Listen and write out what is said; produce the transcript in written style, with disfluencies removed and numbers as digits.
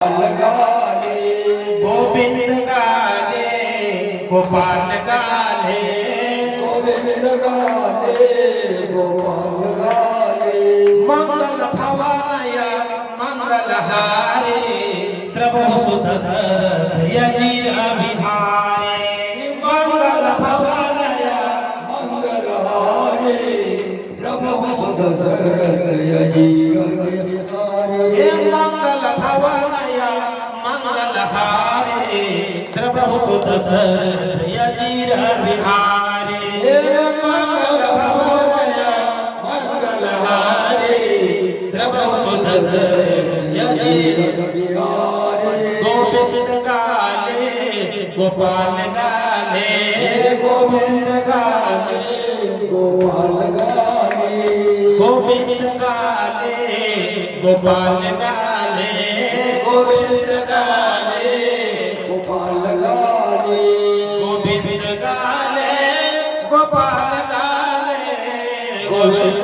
गाले गोविंद गाले गोपाल गाले गोविंद गाले गोपाल गाले मंगल भवाय मंगल हारे प्रभु सुत सरद यजीर विहारे मंगल भवाय मंगल हारे प्रभु सुत सरद यजीर विहारे मंगल भवाय मंगल हारे प्रभु सुत सरद यजीर विहारे मंगल भवाय मंगल हारे प्रभु सुत सरद यजीर विहारे गोविंद गाले गोपाल गाले गोविंद गाले गोपाल गाले गोविंद गाले गोपाल गाले गोविंद गाले गोपाल गाले गोविंद गाले गोपाल गाले गोविंद